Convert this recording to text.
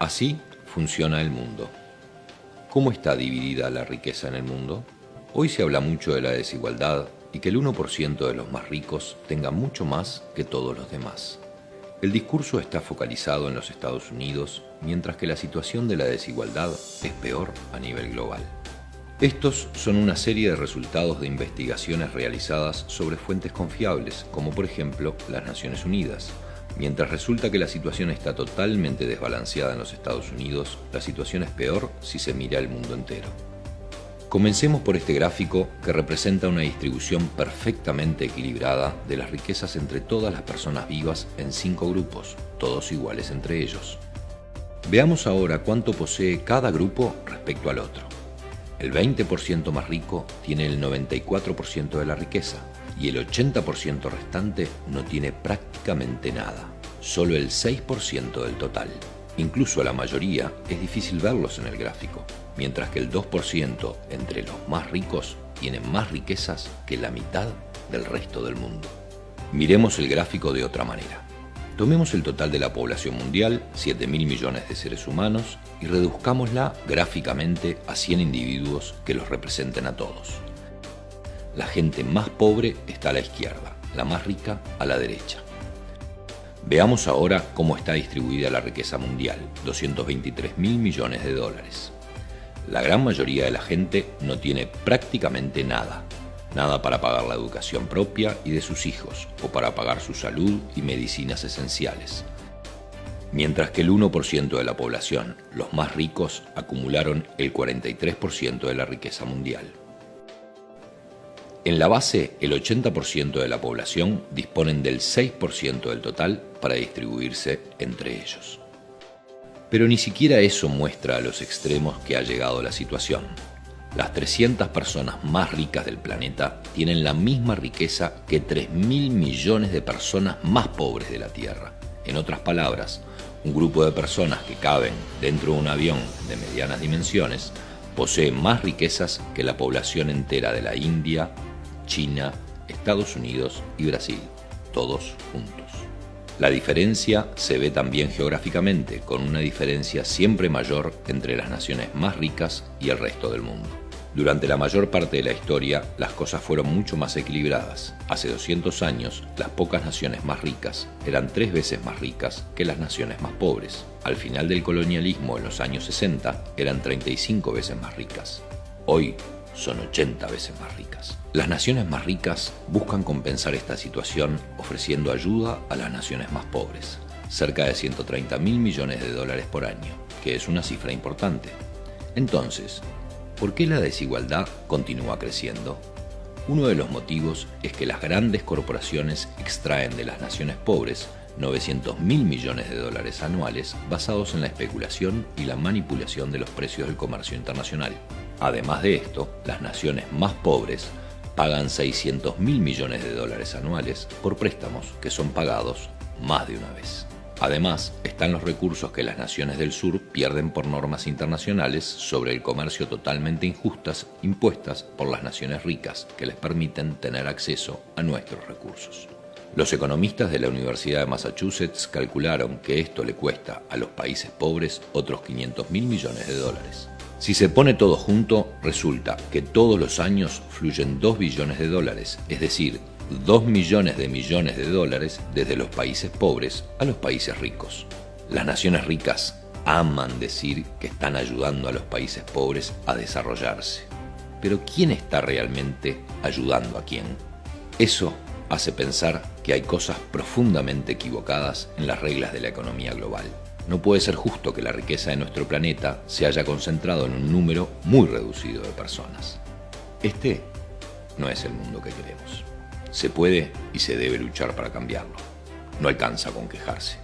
Así funciona el mundo. ¿Cómo está dividida la riqueza en el mundo? Hoy se habla mucho de la desigualdad y que el 1% de los más ricos tenga mucho más que todos los demás. El discurso está focalizado en los Estados Unidos, mientras que la situación de la desigualdad es peor a nivel global. Estos son una serie de resultados de investigaciones realizadas sobre fuentes confiables, como por ejemplo las Naciones Unidas. Mientras resulta que la situación está totalmente desbalanceada en los Estados Unidos, la situación es peor si se mira el mundo entero. Comencemos por este gráfico que representa una distribución perfectamente equilibrada de las riquezas entre todas las personas vivas en 5 grupos, todos iguales entre ellos. Veamos ahora cuánto posee cada grupo respecto al otro. El 20% más rico tiene el 94% de la riqueza y el 80% restante no tiene prácticamente nada, solo el 6% del total. Incluso la mayoría es difícil verlos en el gráfico, mientras que el 2% entre los más ricos tiene más riquezas que la mitad del resto del mundo. Miremos el gráfico de otra manera. Tomemos el total de la población mundial, 7.000 millones de seres humanos, y reduzcámosla gráficamente a 100 individuos que los representen a todos. La gente más pobre está a la izquierda, la más rica a la derecha. Veamos ahora cómo está distribuida la riqueza mundial, 223.000 millones de dólares. La gran mayoría de la gente no tiene prácticamente nada. Nada para pagar la educación propia y de sus hijos, o para pagar su salud y medicinas esenciales. Mientras que el 1% de la población, los más ricos, acumularon el 43% de la riqueza mundial. En la base, el 80% de la población disponen del 6% del total para distribuirse entre ellos. Pero ni siquiera eso muestra a los extremos que ha llegado la situación. Las 300 personas más ricas del planeta tienen la misma riqueza que 3.000 millones de personas más pobres de la Tierra. En otras palabras, un grupo de personas que caben dentro de un avión de medianas dimensiones posee más riquezas que la población entera de la India, China, Estados Unidos y Brasil, todos juntos. La diferencia se ve también geográficamente, con una diferencia siempre mayor entre las naciones más ricas y el resto del mundo. Durante la mayor parte de la historia, las cosas fueron mucho más equilibradas. Hace 200 años, las pocas naciones más ricas eran 3 veces más ricas que las naciones más pobres. Al final del colonialismo, en los años 60, eran 35 veces más ricas. Hoy, son 80 veces más ricas. Las naciones más ricas buscan compensar esta situación ofreciendo ayuda a las naciones más pobres, cerca de 130.000 millones de dólares por año, que es una cifra importante. Entonces, ¿por qué la desigualdad continúa creciendo? Uno de los motivos es que las grandes corporaciones extraen de las naciones pobres 900.000 millones de dólares anuales basados en la especulación y la manipulación de los precios del comercio internacional. Además de esto, las naciones más pobres pagan 600.000 millones de dólares anuales por préstamos que son pagados más de una vez. Además, están los recursos que las naciones del sur pierden por normas internacionales sobre el comercio totalmente injustas impuestas por las naciones ricas que les permiten tener acceso a nuestros recursos. Los economistas de la Universidad de Massachusetts calcularon que esto le cuesta a los países pobres otros 500.000 millones de dólares. Si se pone todo junto, resulta que todos los años fluyen 2 billones de dólares, es decir, 2 millones de dólares desde los países pobres a los países ricos. Las naciones ricas aman decir que están ayudando a los países pobres a desarrollarse. Pero ¿quién está realmente ayudando a quién? Eso hace pensar que hay cosas profundamente equivocadas en las reglas de la economía global. No puede ser justo que la riqueza de nuestro planeta se haya concentrado en un número muy reducido de personas. Este no es el mundo que queremos. Se puede y se debe luchar para cambiarlo. No alcanza con quejarse.